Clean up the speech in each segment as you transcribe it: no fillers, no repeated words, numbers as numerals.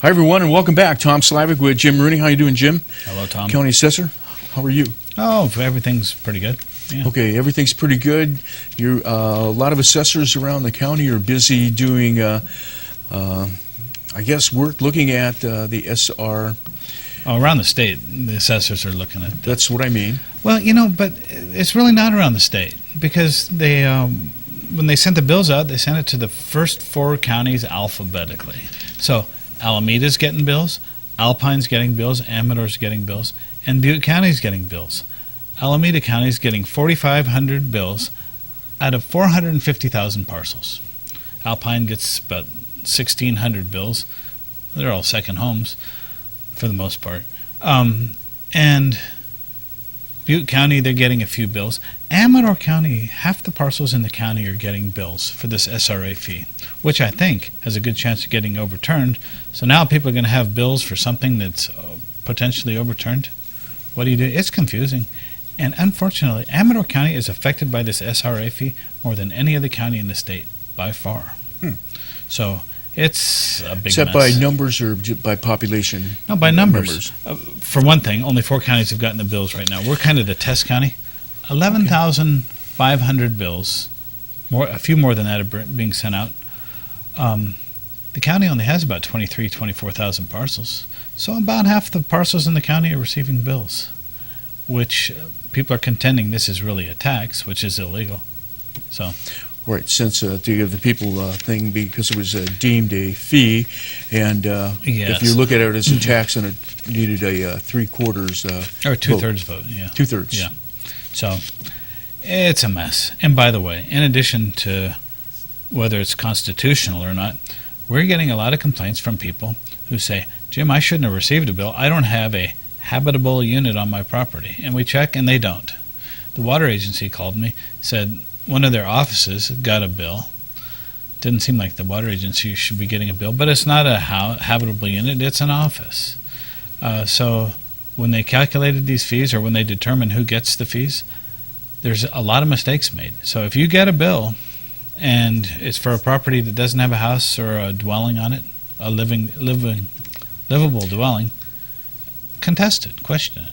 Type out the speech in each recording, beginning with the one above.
Hi, everyone, and welcome back. Tom Slivick with Jim Rooney. How you doing, Jim? Hello, Tom. County Assessor. How are you? Oh, everything's pretty good. Yeah. Okay, everything's pretty good. A lot of assessors around the county are busy doing, I guess, work looking at the SR. Oh, around the state, the assessors are looking at. That's what I mean. Well, but it's really not around the state because they, when they sent the bills out, they sent it to the first 4 counties alphabetically. So Alameda's getting bills, Alpine's getting bills, Amador's getting bills, and Butte County's getting bills. Alameda County's getting 4,500 bills out of 450,000 parcels. Alpine gets about 1,600 bills. They're all second homes for the most part. And Butte County, they're getting a few bills. Amador County, half the parcels in the county are getting bills for this SRA fee, which I think has a good chance of getting overturned. So now people are going to have bills for something that's potentially overturned. What do you do? It's confusing. And unfortunately, Amador County is affected by this SRA fee more than any other county in the state, by far. So it's a big Is that mess. by numbers or by population? No, by numbers. For one thing, only 4 counties have gotten the bills right now. We're kind of the test county. 11,500 bills, a few more than that are being sent out. The county only has about 24,000 parcels. So about half the parcels in the county are receiving bills, which people are contending this is really a tax, which is illegal. So. Right, since to give the people thing because it was deemed a fee, and if you look at it as a tax, and it needed a 3/4 or 2/3 vote. Yeah, 2/3. Yeah, so it's a mess. And by the way, in addition to whether it's constitutional or not, we're getting a lot of complaints from people who say, "Jim, I shouldn't have received a bill. I don't have a habitable unit on my property," and we check, and they don't. The water agency called me, said one of their offices got a bill. Didn't seem like the water agency should be getting a bill, but it's not a habitable unit, it's an office. So when they calculated these fees, or when they determine who gets the fees, there's a lot of mistakes made. So if you get a bill and it's for a property that doesn't have a house or a dwelling on it, a livable dwelling, contest it, question it.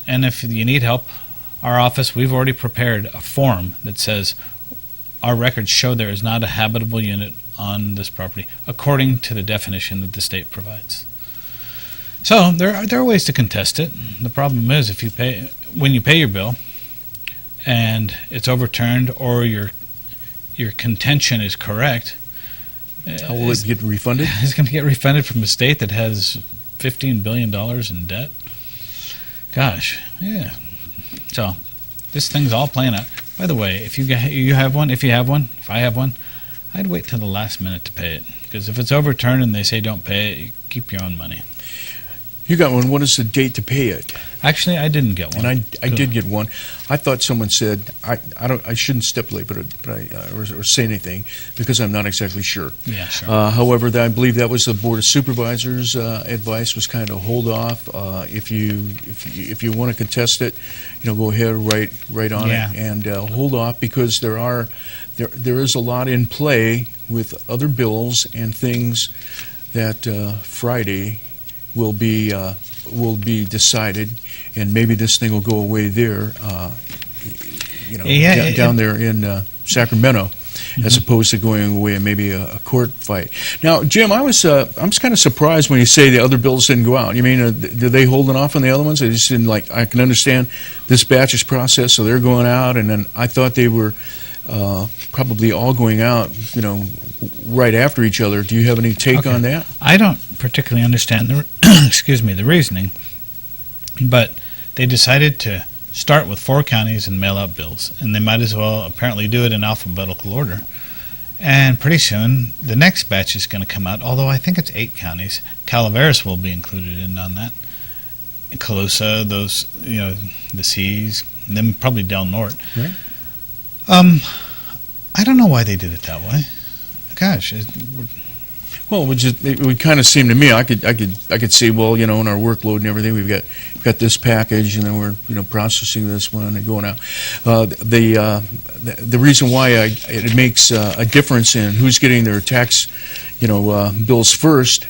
And if you need help, our office, we've already prepared a form that says our records show there is not a habitable unit on this property, according to the definition that the state provides. So there are ways to contest it. The problem is when you pay your bill and it's overturned, or your contention is correct. How will it get refunded? It's going to get refunded from a state that has $15 billion in debt. Gosh, yeah. So this thing's all playing out. By the way, if you have one, if I have one, I'd wait till the last minute to pay it, because if it's overturned and they say don't pay it, you keep your own money. You got one. What is the date to pay it? Actually, I didn't get one. And I did get one. I thought someone said I shouldn't stipulate, or say anything, because I'm not exactly sure. Yeah, sure. However, I believe that was the Board of Supervisors' advice, was kind of hold off. If you want to contest it, go ahead, write on it, and hold off, because there is a lot in play with other bills and things that Friday will be decided, and maybe this thing will go away there, down there in Sacramento, as opposed to going away in maybe a court fight. Now, Jim, I'm kind of surprised when you say the other bills didn't go out. You mean, did they holding off on the other ones? They just didn't, I can understand this batch is processed, so they're going out, and then I thought they were probably all going out, right after each other. Do you have any take on that? I don't particularly understand the the reasoning, but they decided to start with 4 counties and mail out bills, and they might as well apparently do it in alphabetical order. And pretty soon the next batch is going to come out, although I think it's 8 counties. Calaveras will be included in on that. Calosa, those, the C's, and then probably Del Norte. Right. I don't know why they did it that way. Gosh. Well, it would kind of seem to me, I could see, well, in our workload and everything, we've got this package, and then we're processing this one and going out. The reason why it makes a difference in who's getting their tax bills first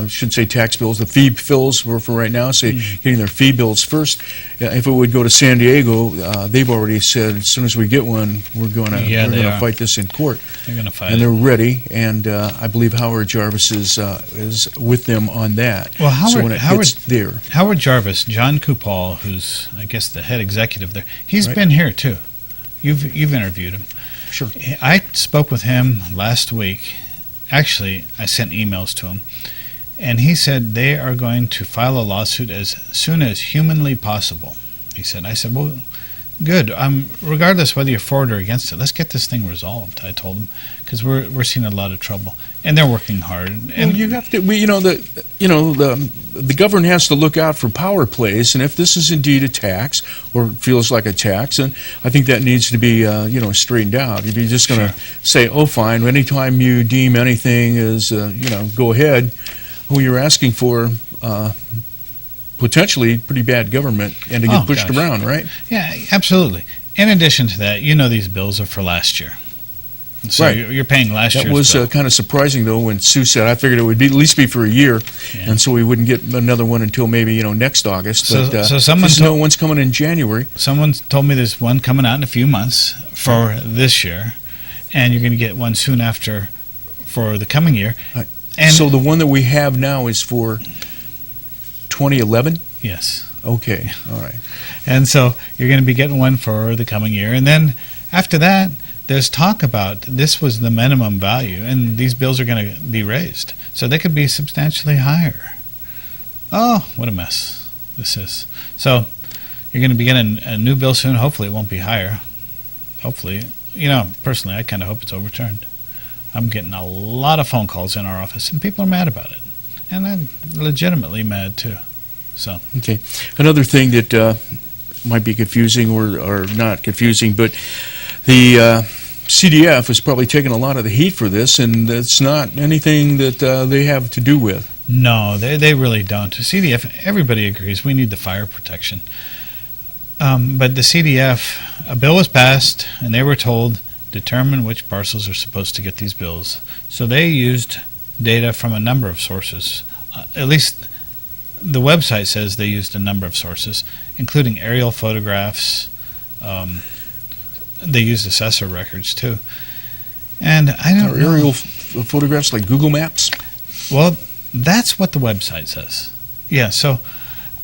shouldn't say tax bills, the fee bills for right now, getting their fee bills first. If it would go to San Diego, they've already said as soon as we get one, we're going to fight this in court. They're going to fight and it. they're ready, and I believe Howard Jarvis is with them on that. Well, Howard Jarvis, John Kupal, who's I guess the head executive there, he's been here too. You've interviewed him. Sure. I spoke with him last week. Actually, I sent emails to him, and he said they are going to file a lawsuit as soon as humanly possible. He said. I said, well, good. Regardless whether you're for it or against it, let's get this thing resolved. I told him, because we're seeing a lot of trouble, and they're working hard. And you have to. The government has to look out for power plays, and if this is indeed a tax or feels like a tax, then I think that needs to be straightened out. If you're just going to say, oh, fine, anytime you deem anything as go ahead, well, you're asking for potentially pretty bad government and to get pushed around, right? Yeah, absolutely. In addition to that, these bills are for last year. So you're paying last year's bill. That was kind of surprising, though, when Sue said, I figured it would at least be for a year, and so we wouldn't get another one until maybe next August. But so one's coming in January. Someone told me there's one coming out in a few months for this year, and you're going to get one soon after for the coming year. Right. And so the one that we have now is for 2011? Yes. Okay, all right. And so you're going to be getting one for the coming year, and then after that, there's talk about this was the minimum value, and these bills are going to be raised. So they could be substantially higher. Oh, what a mess this is. So you're going to be getting a new bill soon. Hopefully it won't be higher. Hopefully. Personally, I kind of hope it's overturned. I'm getting a lot of phone calls in our office, and people are mad about it. And I'm legitimately mad, too. So. Okay. Another thing that might be confusing or not confusing, but the CDF is probably taking a lot of the heat for this, and it's not anything that they have to do with. No, they really don't. CDF, everybody agrees we need the fire protection. But the CDF, a bill was passed, and they were told, determine which parcels are supposed to get these bills. So they used data from a number of sources. At least the website says they used a number of sources, including aerial photographs. They used Assessor records too, and I don't know. Aerial photographs like Google Maps? Well, that's what the website says. Yeah. So,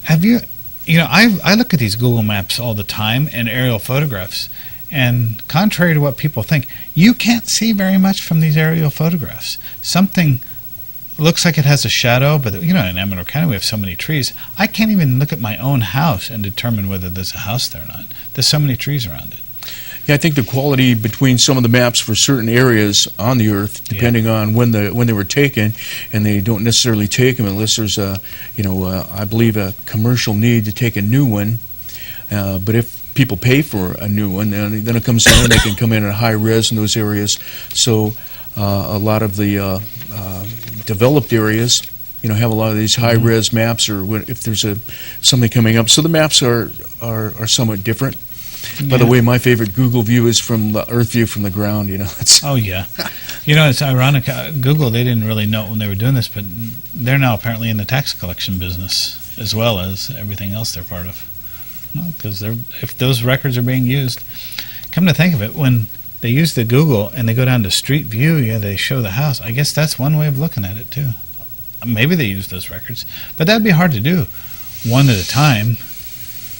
have you? I look at these Google Maps all the time and aerial photographs, and contrary to what people think, you can't see very much from these aerial photographs. Something looks like it has a shadow, but in Amador County we have so many trees. I can't even look at my own house and determine whether there's a house there or not. There's so many trees around it. Yeah, I think the quality between some of the maps for certain areas on the Earth, depending on when they were taken, and they don't necessarily take them unless there's I believe a commercial need to take a new one. But if people pay for a new one, then it comes down, they can come in at high res in those areas. So a lot of the developed areas, have a lot of these high res maps, or if there's something coming up. So the maps are somewhat different. By the way, my favorite Google view is from the Earth view from the ground. Oh yeah, it's ironic. Google, they didn't really know it when they were doing this, but they're now apparently in the tax collection business as well as everything else they're part of. Because if those records are being used, come to think of it, when they use the Google and they go down to Street View, they show the house. I guess that's one way of looking at it too. Maybe they use those records, but that'd be hard to do, one at a time.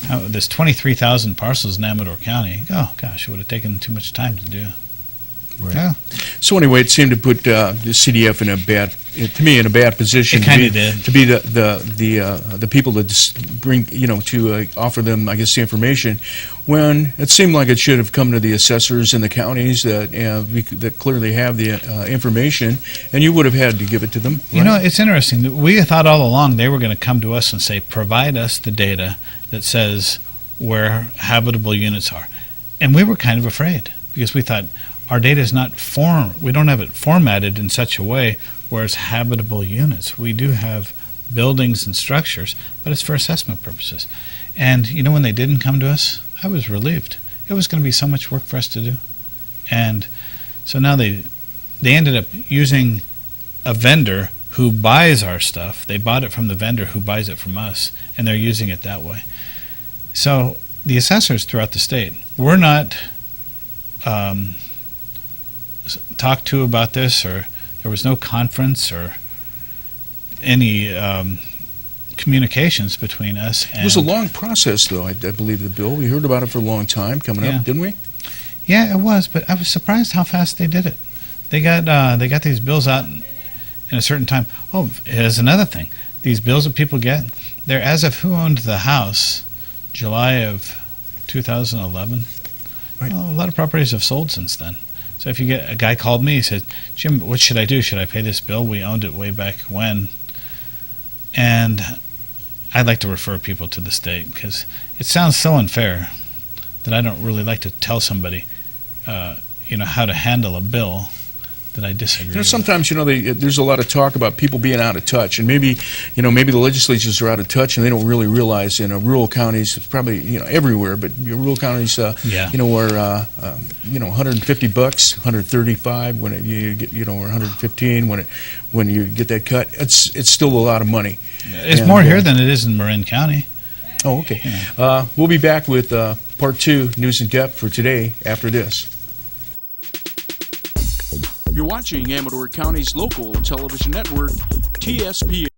There's 23,000 parcels in Amador County. Oh, gosh, it would have taken too much time to do. Right. Yeah. So anyway, it seemed to put the CDF in a bad position. It kind of did. To be the people that bring, to offer them, I guess, the information, when it seemed like it should have come to the assessors in the counties that clearly have the information, and you would have had to give it to them. Right? It's interesting. We thought all along they were going to come to us and say, provide us the data that says where habitable units are. And we were kind of afraid, because we thought, our data is not we don't have it formatted in such a way where it's habitable units. We do have buildings and structures, but it's for assessment purposes. And when they didn't come to us, I was relieved. It was going to be so much work for us to do. And so now they ended up using a vendor who buys our stuff. They bought it from the vendor who buys it from us, and they're using it that way. So the assessors throughout the state, we're not talked to about this, or there was no conference or any communications between us. And it was a long process, though, I believe, the bill. We heard about it for a long time coming up, didn't we? Yeah, it was, but I was surprised how fast they did it. They got these bills out in a certain time. Oh, here's another thing. These bills that people get, they're as of who owned the house, July of 2011. Right. Well, a lot of properties have sold since then. So if you get, a guy called me, he said, Jim, what should I do? Should I pay this bill? We owned it way back when. And I'd like to refer people to the state, because it sounds so unfair that I don't really like to tell somebody, how to handle a bill that I disagree with. Sometimes, there's a lot of talk about people being out of touch, and maybe the legislatures are out of touch, and they don't really realize, rural counties, it's probably, everywhere, but rural counties, are, $150, $135 when you get, or $115 when you get that cut. It's still a lot of money. It's more here than it is in Marin County. Oh, okay. We'll be back with part 2, News in Depth, for today after this. You're watching Amador County's local television network, TSPN.